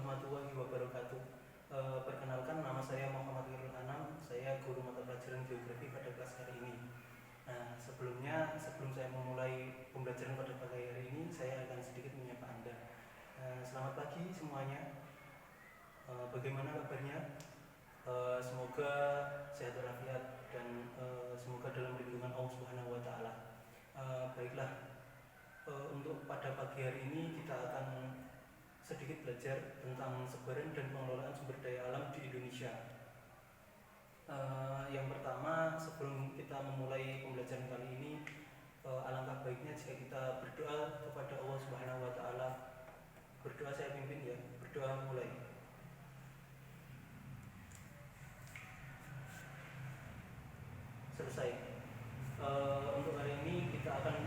warahmatullahi wabarakatuh. Perkenalkan, nama saya Muhammad Wirul Anam. Saya guru mata pelajaran geografi pada kelas hari ini. Nah, sebelum saya memulai pembelajaran pada pagi hari ini, saya akan sedikit menyapa Anda. Selamat pagi semuanya. Bagaimana kabarnya? Semoga sehat walafiat dan semoga dalam lindungan Allah Subhanahu wa taala. Baiklah, untuk pada pagi hari ini kita akan sedikit belajar tentang sebaran dan pengelolaan sumber daya alam di Indonesia. Yang pertama, sebelum kita memulai pembelajaran kali ini, alangkah baiknya jika kita berdoa kepada Allah Subhanahu wa taala. Berdoa saya pimpin ya. Berdoa mulai. Selesai. Untuk hari ini kita akan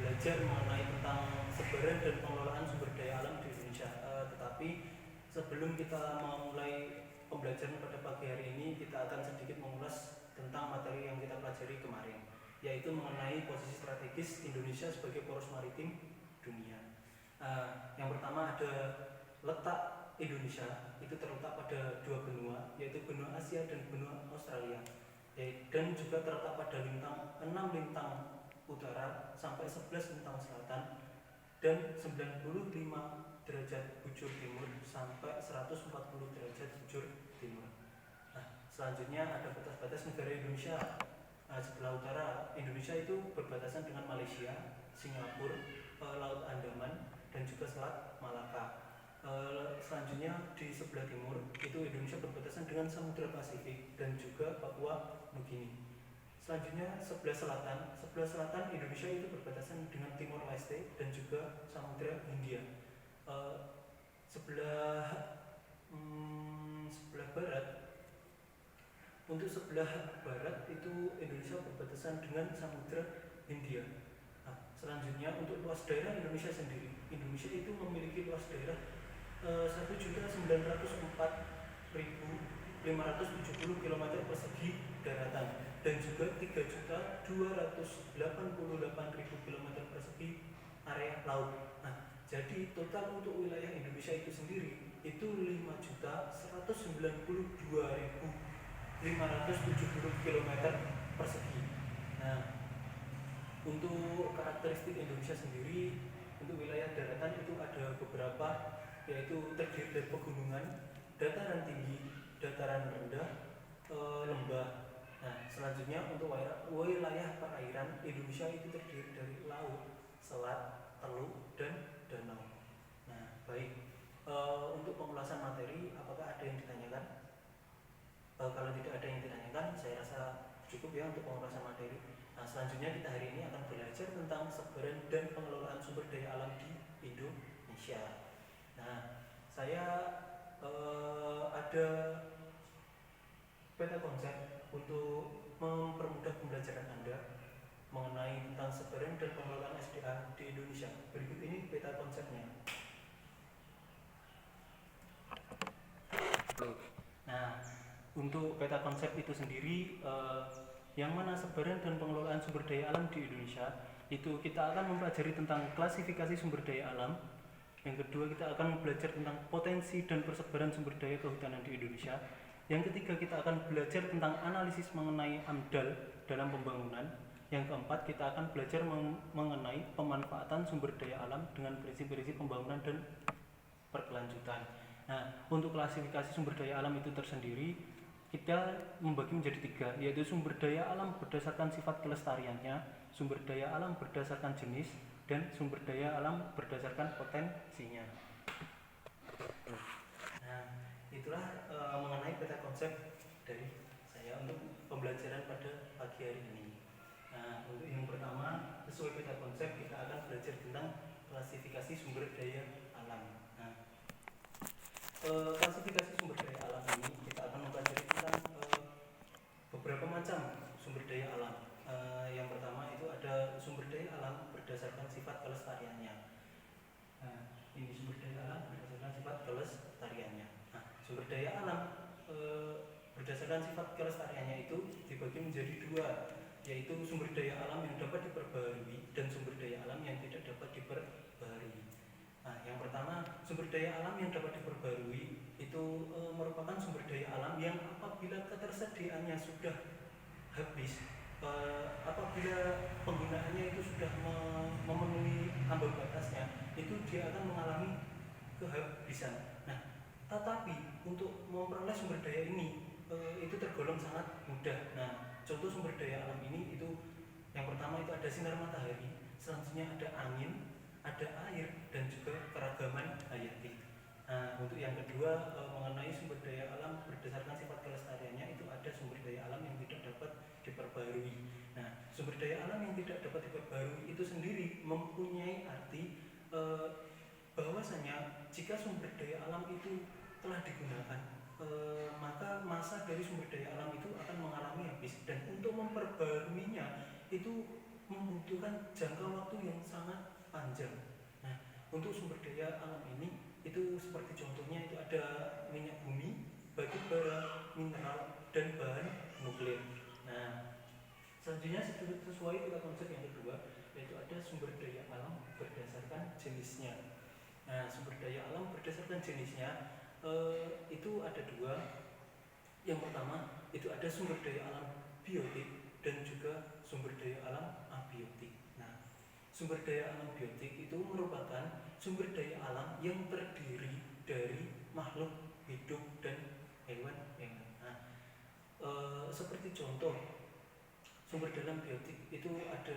belajar mengenai tentang sebaran dan pengelolaan sumber daya alam di Indonesia. Tetapi sebelum kita memulai pembelajaran pada pagi hari ini, kita akan sedikit mengulas tentang materi yang kita pelajari kemarin, yaitu mengenai posisi strategis Indonesia sebagai poros maritim dunia. Yang pertama ada letak Indonesia, itu terletak pada dua benua, yaitu benua Asia dan benua Australia, dan juga terletak pada 6 lintang utara sampai 11 lintang selatan dan 95 derajat bujur timur sampai 140 derajat bujur timur. Selanjutnya ada batas-batas negara Indonesia. Sebelah utara Indonesia itu berbatasan dengan Malaysia, Singapura, Laut Andaman, dan juga Selat Malaka. Selanjutnya di sebelah timur itu Indonesia berbatasan dengan Samudra Pasifik dan juga Papua Nugini. Selanjutnya sebelah selatan Indonesia itu berbatasan dengan Timor Leste dan juga Samudra Hindia. Sebelah barat, untuk sebelah barat itu Indonesia berbatasan dengan Samudra Hindia. Selanjutnya untuk luas daerah Indonesia sendiri, Indonesia itu memiliki luas daerah 1.904.570 km persegi daratan dan juga 3.288.000 km persegi area laut. Jadi total untuk wilayah Indonesia itu sendiri itu 5.192.570 km persegi. Untuk karakteristik Indonesia sendiri, untuk wilayah daratan itu ada beberapa, yaitu terdiri dari pegunungan, dataran tinggi, dataran rendah, lembah. Selanjutnya untuk wilayah perairan Indonesia itu terdiri dari laut, selat, teluk, dan danau. Baik. Untuk pengulasan materi, apakah ada yang ditanyakan? Kalau tidak ada yang ditanyakan, saya rasa cukup ya untuk pengulasan materi. Selanjutnya kita hari ini akan belajar tentang sebaran dan pengelolaan sumber daya alam di Indonesia. Saya ada peta konsep untuk mempermudah pembelajaran Anda mengenai tentang sebaran dan pengelolaan SDA di Indonesia. Berikut ini peta konsepnya. Untuk peta konsep itu sendiri, yang mana sebaran dan pengelolaan sumber daya alam di Indonesia, itu kita akan mempelajari tentang klasifikasi sumber daya alam. Yang kedua, kita akan belajar tentang potensi dan persebaran sumber daya kehutanan di Indonesia. Yang ketiga, kita akan belajar tentang analisis mengenai AMDAL dalam pembangunan. Yang keempat, kita akan belajar mengenai pemanfaatan sumber daya alam dengan prinsip-prinsip pembangunan dan berkelanjutan. Untuk klasifikasi sumber daya alam itu tersendiri, kita membagi menjadi 3, yaitu sumber daya alam berdasarkan sifat kelestariannya, sumber daya alam berdasarkan jenis, dan sumber daya alam berdasarkan potensinya. Itulah mengenai peta konsep dari saya untuk pembelajaran pada pagi hari ini. Untuk yang pertama, sesuai peta konsep kita akan belajar tentang klasifikasi sumber daya alam. Klasifikasi sumber daya alam ini kita akan mempelajari tentang beberapa macam sumber daya alam. Yang pertama itu ada sumber daya alam berdasarkan sifat kelestariannya. Ini sumber daya alam berdasarkan sifat kelestariannya. Sumber daya alam berdasarkan sifat kelestariannya itu dibagi menjadi 2, yaitu sumber daya alam yang dapat diperbaharui dan sumber daya alam yang tidak dapat diperbaharui. Yang pertama, sumber daya alam yang dapat diperbarui itu merupakan sumber daya alam yang apabila ketersediaannya sudah habis, apabila penggunaannya itu sudah memenuhi ambang batasnya, itu dia akan mengalami kehabisan. Nah, tetapi untuk memperoleh sumber daya ini itu tergolong sangat mudah. Nah, contoh sumber daya alam ini itu yang pertama itu ada sinar matahari, selanjutnya ada angin, ada air, dan juga keragaman hayati. Nah, untuk yang kedua mengenai sumber daya alam berdasarkan sifat kelestariannya itu ada sumber daya alam yang tidak dapat diperbarui. Nah, sumber daya alam yang tidak dapat diperbarui itu sendiri mempunyai arti bahwasanya jika sumber daya alam itu telah digunakan, maka masa dari sumber daya alam itu akan mengalami habis, dan untuk memperbaruinya itu membutuhkan jangka waktu yang sangat panjang. Nah, untuk sumber daya alam ini itu seperti contohnya itu ada minyak bumi, batu bara, mineral, dan bahan nuklir. Nah, selanjutnya sesuai dengan konsep yang kedua, yaitu ada sumber daya alam berdasarkan jenisnya. Nah, sumber daya alam berdasarkan jenisnya itu ada dua. Yang pertama itu ada sumber daya alam biotik dan juga sumber daya alam abiotik. Nah, sumber daya alam biotik itu merupakan sumber daya alam yang terdiri dari makhluk hidup dan hewan-hewan. Nah, seperti contoh sumber daya alam biotik itu ada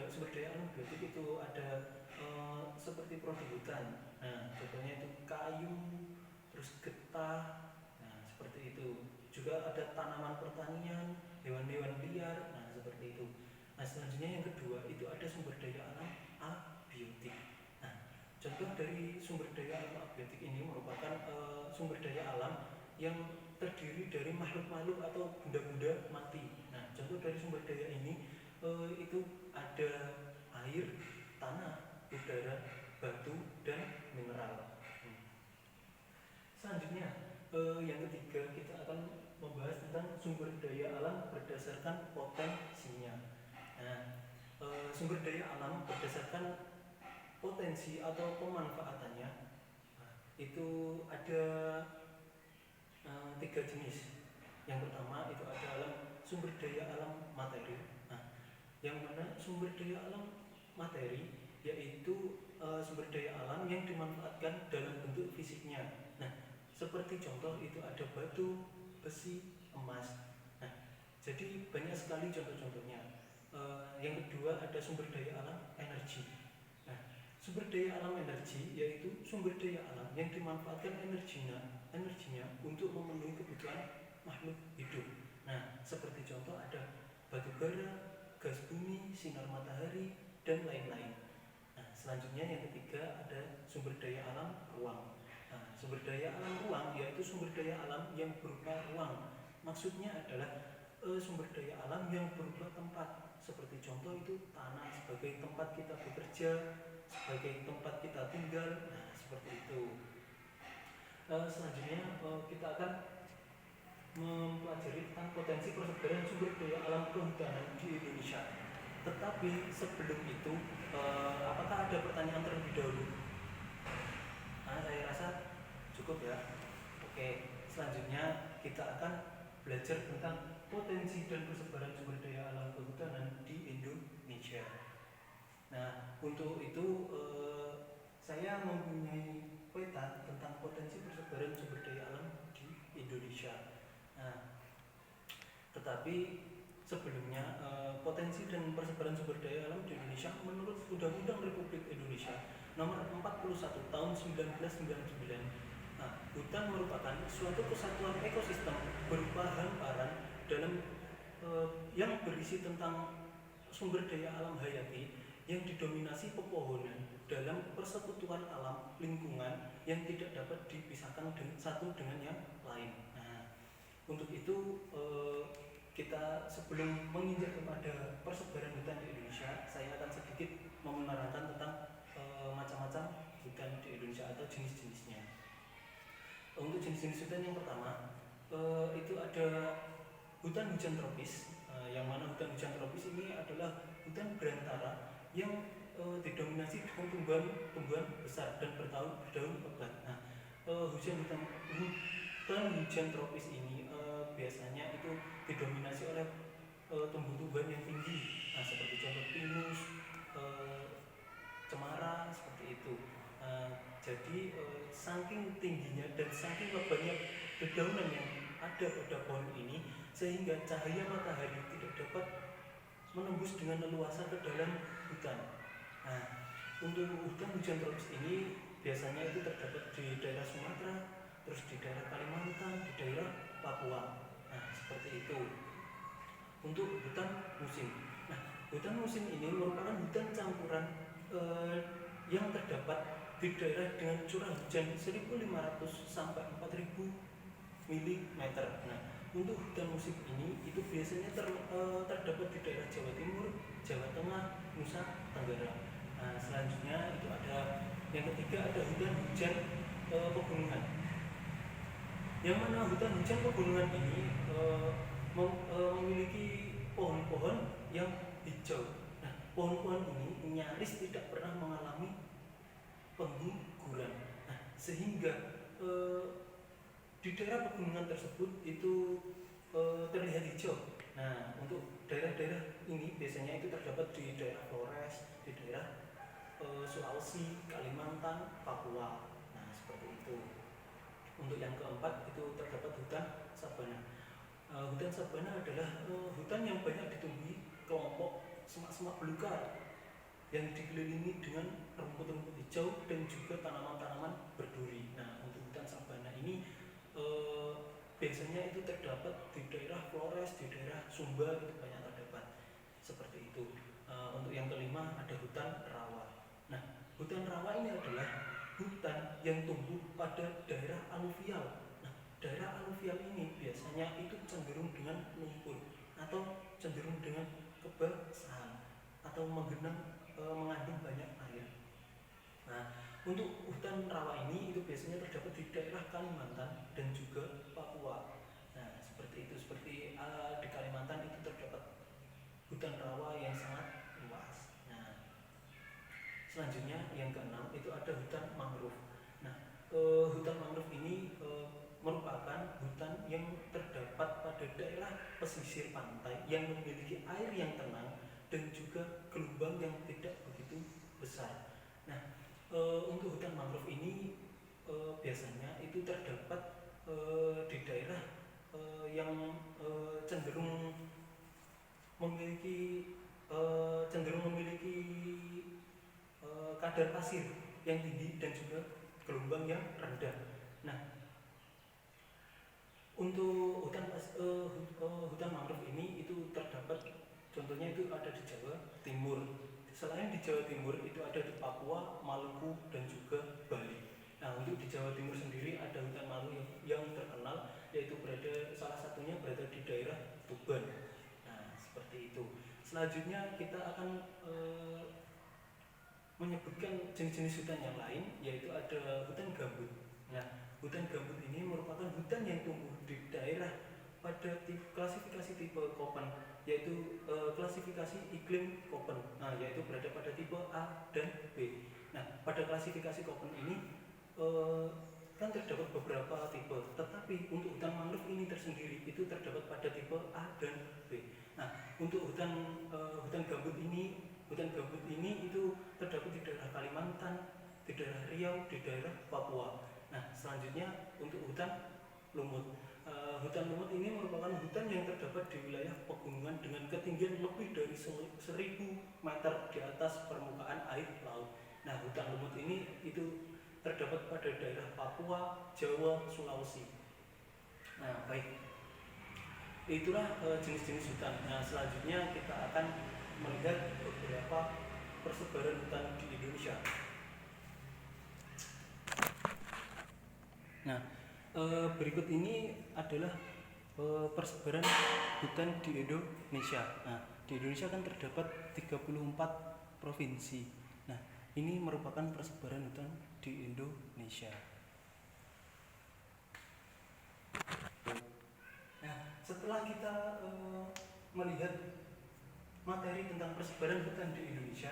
seperti produk hutan. Nah, contohnya itu kayu, terus getah. Nah, seperti itu. Juga ada tanaman pertanian, hewan-hewan liar. Nah, seperti itu. Nah, selanjutnya yang kedua itu ada sumber daya alam abiotik. Nah, contoh dari sumber daya alam abiotik ini merupakan sumber daya alam yang terdiri dari makhluk-makhluk atau benda-benda mati. Nah, contoh dari sumber daya ini itu ada air, tanah, udara, batu, dan mineral. Selanjutnya yang ketiga kita akan membahas tentang sumber daya alam berdasarkan potensinya. Nah, sumber daya alam berdasarkan potensi atau pemanfaatannya itu ada 3 jenis. Yang pertama itu adalah sumber daya alam materi. Nah, yang mana sumber daya alam materi yaitu sumber daya alam yang dimanfaatkan dalam bentuk fisiknya. Nah, seperti contoh itu ada batu, besi, emas. Nah, jadi banyak sekali contoh-contohnya. Yang kedua ada sumber daya alam energi. Nah, sumber daya alam energi yaitu sumber daya alam yang dimanfaatkan energinya untuk memenuhi kebutuhan makhluk hidup. Nah, seperti contoh ada batu bara, gas bumi, sinar matahari, dan lain-lain. Nah, selanjutnya yang ketiga ada sumber daya alam ruang. Nah, sumber daya alam ruang yaitu sumber daya alam yang berupa ruang. Maksudnya adalah sumber daya alam yang berupa tempat. Seperti contoh itu tanah sebagai tempat kita bekerja, sebagai tempat kita tinggal. Nah, seperti itu. Selanjutnya kita akan mempelajari tentang potensi persebaran sumber daya alam kehutanan di Indonesia. Tetapi sebelum itu, apakah ada pertanyaan terlebih dahulu? Nah, saya rasa cukup ya. Oke, selanjutnya kita akan belajar tentang potensi dan persebaran sumber daya alam kehutanan di Indonesia. Nah, untuk itu saya mempunyai peta tentang potensi persebaran sumber daya alam di Indonesia. Nah, tetapi sebelumnya potensi dan persebaran sumber daya alam di Indonesia menurut Undang-Undang Republik Indonesia Nomor 41 Tahun 1999. Nah, hutan merupakan suatu kesatuan ekosistem berupa hamparan dalam yang berisi tentang sumber daya alam hayati yang didominasi pepohonan dalam persekutuan alam lingkungan yang tidak dapat dipisahkan satu dengan yang lain. Nah, untuk itu kita sebelum menginjak kepada persebaran hutan di Indonesia, saya akan sedikit menerangkan tentang macam-macam hutan di Indonesia atau jenis-jenisnya. Untuk jenis-jenis hutan yang pertama itu ada hutan hujan tropis, yang mana hutan hujan tropis ini adalah hutan berantara yang didominasi dengan tumbuhan besar dan berdaun lebat. Nah, hutan hujan tropis ini biasanya itu didominasi oleh tumbuh-tumbuhan yang tinggi, nah seperti contoh pinus, cemara seperti itu. Jadi saking tingginya dan saking lebarnya dedaunan yang ada pada pohon ini, sehingga cahaya matahari tidak dapat menembus dengan leluasa ke dalam hutan. Nah, untuk hutan hujan tropis ini biasanya itu terdapat di daerah Sumatera, terus di daerah Kalimantan, di daerah Papua. Nah, seperti itu. Untuk hutan musim. Nah, hutan musim ini merupakan hutan campuran yang terdapat di daerah dengan curah hujan 1.500 sampai 4.000 mm. Nah, untuk hutan musim ini itu biasanya terdapat di daerah Jawa Timur, Jawa Tengah, Nusa Tenggara. Nah, selanjutnya itu ada yang ketiga, ada hutan hujan pegunungan. Yang mana hutan hujan pegunungan ini memiliki pohon-pohon yang hijau. Nah, pohon-pohon ini nyaris tidak pernah mengalami pengguguran. Nah, sehingga di daerah pegunungan tersebut itu terlihat hijau. Nah, untuk daerah-daerah ini biasanya itu terdapat di daerah Flores, di daerah Sulawesi, Kalimantan, Papua. Nah, seperti itu. Untuk yang keempat itu terdapat hutan sabana. Hutan sabana adalah hutan yang banyak ditumbuhi kelompok semak-semak belukar yang dikelilingi dengan rumput-rumput hijau dan juga tanaman-tanaman berduri. Nah, untuk hutan sabana ini biasanya itu terdapat di daerah Flores, di daerah Sumba itu banyak terdapat seperti itu. Untuk yang kelima ada hutan rawa. Nah, hutan rawa ini adalah hutan yang tumbuh pada daerah aluvial. Nah, daerah aluvial ini biasanya itu cenderung dengan lumpur atau cenderung dengan kebasahan atau mengandung banyak air. Nah, untuk hutan rawa ini itu biasanya terdapat di daerah Kalimantan dan juga Papua. Nah, seperti itu. Seperti di Kalimantan itu terdapat hutan rawa yang sangat luas. Nah, selanjutnya yang keenam itu ada hutan mangrove. Nah, hutan mangrove ini merupakan hutan yang terdapat pada daerah pesisir pantai yang memiliki air yang tenang dan juga gelombang yang tidak begitu besar. Nah, untuk hutan mangrove ini biasanya itu terdapat di daerah yang cenderung memiliki kadar pasir yang tinggi dan juga gelombang yang rendah. Nah, untuk hutan mangrove ini itu terdapat, contohnya itu ada di Jawa Timur. Selain di Jawa Timur itu ada di Papua, Maluku dan juga Bali. Nah, untuk di Jawa Timur sendiri ada hutan mangrove yang terkenal, yaitu salah satunya berada di daerah Tuban. Nah, seperti itu. Selanjutnya kita akan menyebutkan jenis-jenis hutan yang lain, yaitu ada hutan gambut. Nah, hutan gambut ini merupakan hutan yang tumbuh di daerah pada klasifikasi tipe Köppen, yaitu klasifikasi iklim Köppen. Nah, yaitu berada pada tipe A dan B. Nah, pada klasifikasi Köppen ini kan terdapat beberapa tipe, tetapi untuk hutan mangrove ini tersendiri itu terdapat pada tipe A dan B. Nah, untuk hutan gambut ini itu terdapat di daerah Kalimantan, di daerah Riau, di daerah Papua. Nah, selanjutnya untuk hutan lumut. Hutan lumut ini merupakan hutan yang terdapat di wilayah pegunungan dengan ketinggian lebih dari 1.000 meter di atas permukaan air laut. Nah, hutan lumut ini itu terdapat pada daerah Papua, Jawa, Sulawesi. Nah, baik. Itulah jenis-jenis hutan. Nah, selanjutnya kita akan melihat beberapa persebaran hutan di Indonesia. Nah, berikut ini adalah persebaran hutan di Indonesia. Nah, di Indonesia kan terdapat 34 provinsi. Nah, ini merupakan persebaran hutan di Indonesia. Nah, setelah kita melihat materi tentang persebaran hutan di Indonesia,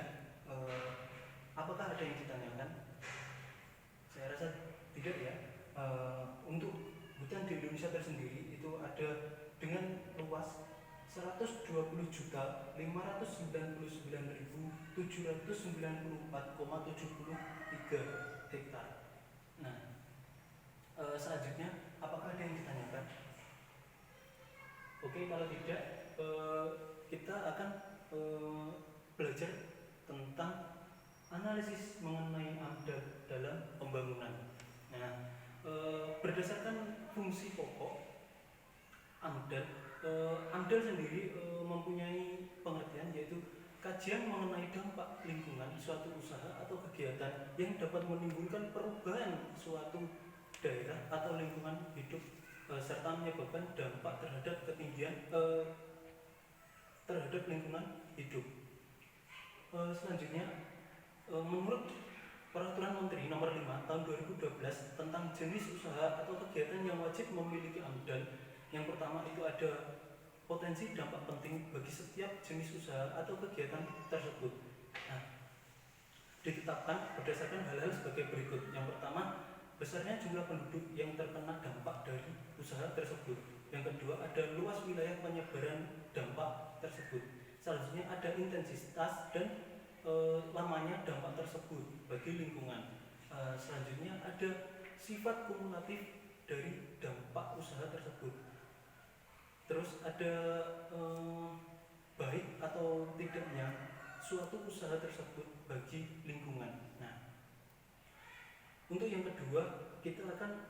apakah ada yang ditanyakan? Saya rasa tidak ya. Untuk hutan di Indonesia tersendiri itu ada dengan luas 129.794,73 hektar. Nah, selanjutnya apakah ada yang ditanyakan? Oke, kalau tidak kita akan belajar tentang analisis mengenai AMDAL dalam pembangunan. Nah, berdasarkan fungsi pokok AMDAL, AMDAL sendiri mempunyai pengertian yaitu kajian mengenai dampak lingkungan suatu usaha atau kegiatan yang dapat menimbulkan perubahan suatu daerah atau lingkungan hidup serta menyebabkan dampak terhadap ketinggian terhadap lingkungan hidup. Selanjutnya, menurut Peraturan Menteri Nomor 5 Tahun 2012 tentang jenis usaha atau kegiatan yang wajib memiliki AMDAL, yang pertama itu ada potensi dampak penting bagi setiap jenis usaha atau kegiatan tersebut. Nah, ditetapkan berdasarkan hal-hal sebagai berikut. Yang pertama, besarnya jumlah penduduk yang terkena dampak dari usaha tersebut. Yang kedua, ada luas wilayah penyebaran dampak tersebut. Selanjutnya ada intensitas dan lamanya dampak tersebut bagi lingkungan. Selanjutnya ada sifat kumulatif dari dampak usaha tersebut. Terus ada baik atau tidaknya suatu usaha tersebut bagi lingkungan. Nah, untuk yang kedua kita akan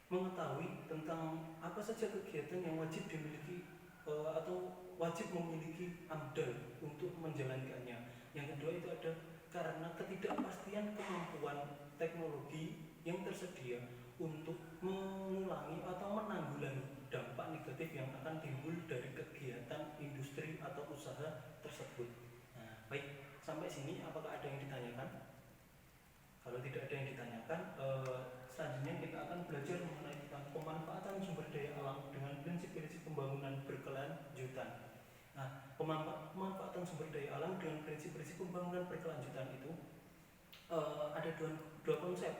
mengetahui tentang apa saja kegiatan yang wajib dimiliki atau wajib memiliki AMDAL untuk menjalankannya. Yang kedua itu ada karena ketidakpastian kemampuan teknologi yang tersedia untuk mengulangi atau menanggulangi dampak negatif yang akan timbul dari kegiatan industri atau usaha tersebut. Nah, baik, sampai sini apakah ada yang ditanyakan? Kalau tidak ada yang ditanyakan, selanjutnya kita akan belajar mengenai tentang pemanfaatan sumber daya alam dengan prinsip-prinsip pembangunan berkelanjutan. Nah, pemanfaatan sumber daya alam dengan prinsip-prinsip pembangunan berkelanjutan itu ada dua konsep.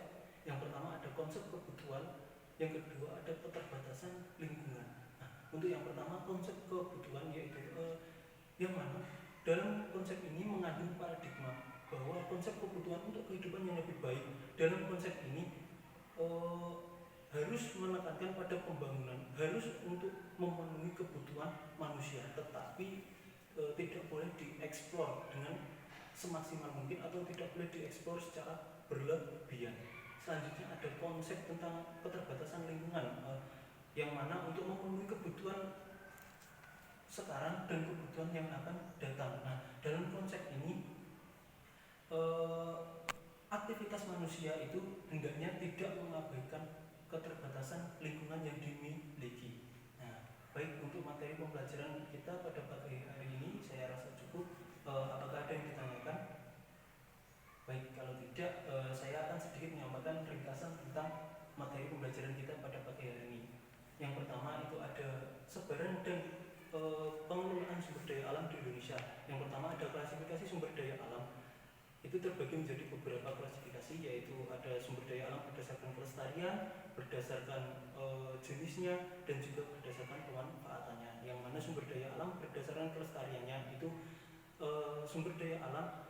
Yang pertama ada konsep kebutuhan, yang kedua ada keterbatasan lingkungan. Nah, untuk yang pertama konsep kebutuhan yaitu yang mana dalam konsep ini mengandung paradigma bahwa konsep kebutuhan untuk kehidupan yang lebih baik. Dalam konsep ini harus menekankan pada pembangunan, harus untuk memenuhi kebutuhan manusia, tetapi tidak boleh dieksplor dengan semaksimal mungkin atau tidak boleh dieksplor secara berlebihan. Selanjutnya ada konsep tentang keterbatasan lingkungan, yang mana untuk memenuhi kebutuhan sekarang dan kebutuhan yang akan datang. Nah, dalam konsep ini aktivitas manusia itu hendaknya tidak mengabaikan keterbatasan lingkungan yang dimiliki. Nah, baik, untuk materi pembelajaran kita pada pagi hari ini saya rasa cukup. Apakah ada yang ditanyakan? Baik, kalau tidak saya akan sedikit menyampaikan ringkasan tentang materi pembelajaran kita pada pagi hari ini. Yang pertama itu ada sebaran dan pengelolaan sumber daya alam di Indonesia. Yang pertama ada klasifikasi sumber daya alam. Itu terbagi menjadi beberapa klasifikasi, yaitu ada sumber daya alam berdasarkan kelestarian, berdasarkan jenisnya, dan juga berdasarkan pemanfaatannya. Yang mana sumber daya alam berdasarkan kelestariannya itu sumber daya alam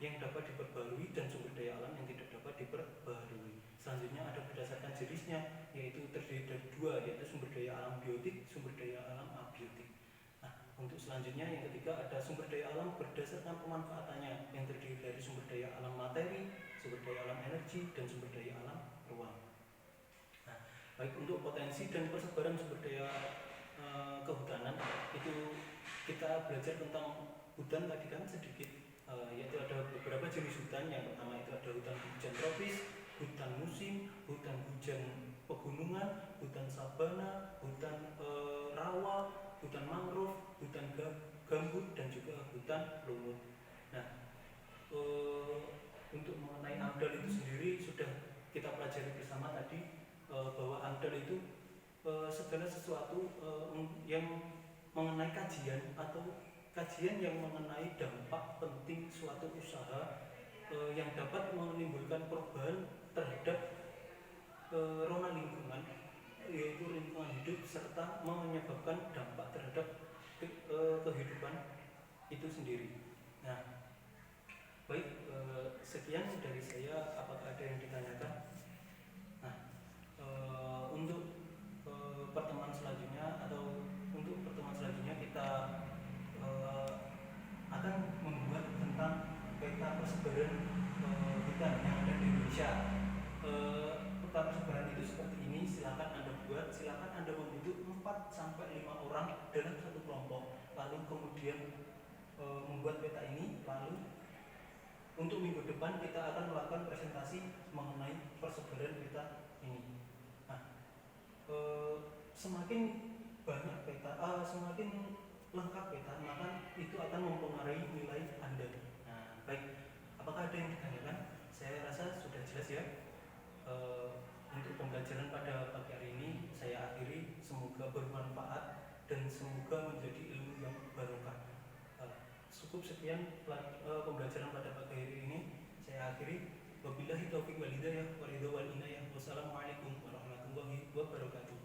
yang dapat diperbarui dan sumber daya alam yang tidak dapat diperbarui. Selanjutnya ada berdasarkan jenisnya, yaitu terdiri dari dua, yaitu sumber daya alam biotik, sumber daya alam abiotik. Nah, untuk selanjutnya yang ketiga ada sumber daya alam berdasarkan pemanfaatannya, yang terdiri dari sumber daya alam materi, sumber daya alam energi, dan sumber daya alam ruang. Nah, baik, untuk potensi dan persebaran sumber daya kehutanan itu kita belajar tentang hutan tadi kan sedikit, yaitu ada beberapa jenis hutan. Yang pertama itu ada hutan hujan tropis, hutan musim, hutan hujan pegunungan, hutan sabana, hutan rawa, hutan mangrove, hutan gambut, dan juga hutan lumut. Nah, untuk mengenai AMDAL itu sendiri sudah kita pelajari bersama tadi, bahwa AMDAL itu segala sesuatu yang mengenai kajian atau kajian yang mengenai dampak penting suatu usaha yang dapat menimbulkan perubahan dari saya. Apakah ada yang ditanyakan? Nah, untuk pertemuan selanjutnya kita akan membuat tentang peta persebaran kita yang ada di Indonesia. Peta persebaran itu seperti ini, silakan Anda buat, silakan Anda membentuk 4 sampai 5 orang dalam satu kelompok, lalu kemudian membuat peta ini, lalu untuk minggu depan kita akan melakukan presentasi mengenai persebaran peta ini. Nah, semakin banyak peta, semakin lengkap peta, maka itu akan mempengaruhi nilai Anda. Nah, baik, apakah ada yang ditanyakan? Saya rasa sudah jelas ya. Untuk pembelajaran pada pagi hari ini saya akhiri, semoga bermanfaat dan semoga menjadi ilmu yang barokah. Cukup sekian pembelajaran pada pagi hari ini saya akhiri. Wabillahi taufiq wal hidayah, wa ridha wal inayah. Wassalamualaikum warahmatullahi wabarakatuh.